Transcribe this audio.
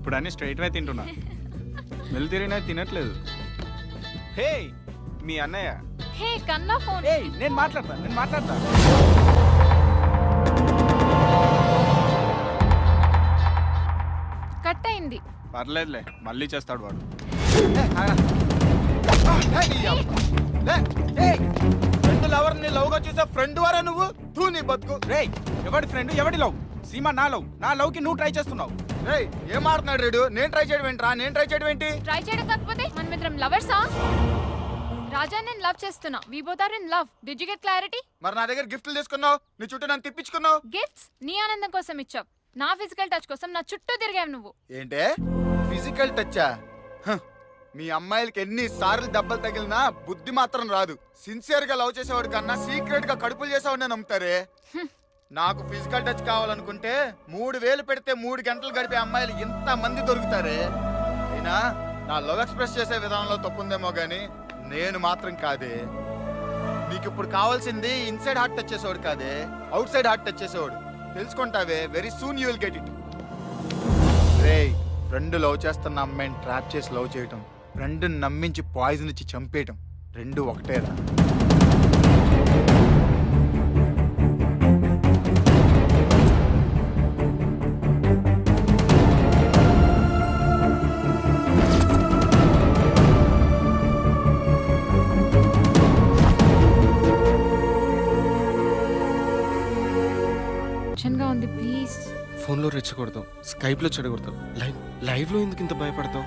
ఇప్పుడు అన్ని స్ట్రైట్ వే తింటున్నా. మెల్లి తిరిగినా తినట్లేదు. హే మీ అన్నయ్య. హే కన్నా ఫోన్. ఏయ్ నేను మాట్లాడతా. కట్ అయింది. పర్లేదులే మళ్ళీ చేస్తాడు వాడు. ఫ్రెండ్ లవర్ ని లవ్ గా చూసే ఫ్రెండ్ వారా నువ్వు? తూ నీ బతుకు. రేయ్ ఎవడి ఫ్రెండ్ ఎవడి లవ్? సీమా నా లవ్ కి నువ్వు ట్రై చేస్తున్నావు. రేయ్ ఏం ఆడుతున్నాడు రేడు? నేను ట్రై చేయడం ఏంటి? ట్రై చేయడం కాకపోతే మనమిద్దరం లవర్సా? రాజా నేను లవ్ చేస్తున్నా. We both are in love. Did you get clarity? మరి నా దగ్గర గిఫ్ట్లు తీసుకున్నావు, నీ చుట్టూ నన్ను తిప్పించుకున్నావు. గిఫ్ట్స్ నీ ఆనందం కోసం ఇచ్చావు. నా ఫిజికల్ టచ్ కోసం నా చుట్టూ తిరిగావు నువ్వు. ఏంటే ఫిజికల్ టచ్చా? మీ అమ్మాయిలకి ఎన్ని సార్లు దెబ్బలు తగిలినా బుద్ధి మాత్రం రాదు. సిన్సియర్ గా లవ్ చేసేవాడు కన్నా సీక్రెట్ గా కడుపులు చేసేవాడిని నమ్ముతారే. నాకు ఫిజికల్ టచ్ కావాలనుకుంటే 3000 పెడితే 3 గంటలు గడిపే అమ్మాయిలు ఇంత మంది దొరుకుతారే. అయినా నా లవ్ ఎక్స్ప్రెస్ చేసే విధానంలో తప్పుందేమో గానీ నేను మాత్రం కాదే. నీకు ఇప్పుడు కావాల్సింది ఇన్సైడ్ హార్ట్ టచ్ చేసేవాడు కాదే, అవుట్ సైడ్ హార్ట్ టచ్ చేసేవాడు. తెలుసుకుంటావే, very soon you will get it. రేయ్ ఫ్రెండ్ లవ్ చేస్తున్న అమ్మాయిని ట్రాప్ చేసి లవ్ చేయటం, ఫ్రెండ్ నమ్మించి పాయిజన్ ఇచ్చి చంపేయటం రెండు ఒకటేరా. టెన్షన్గా ఉంది ప్లీజ్. ఫోన్లో రెచ్చగొడతావు, స్కైప్లో చెడగొడతావు, లైవ్లో ఎందుకు ఇంత భయపడతావు?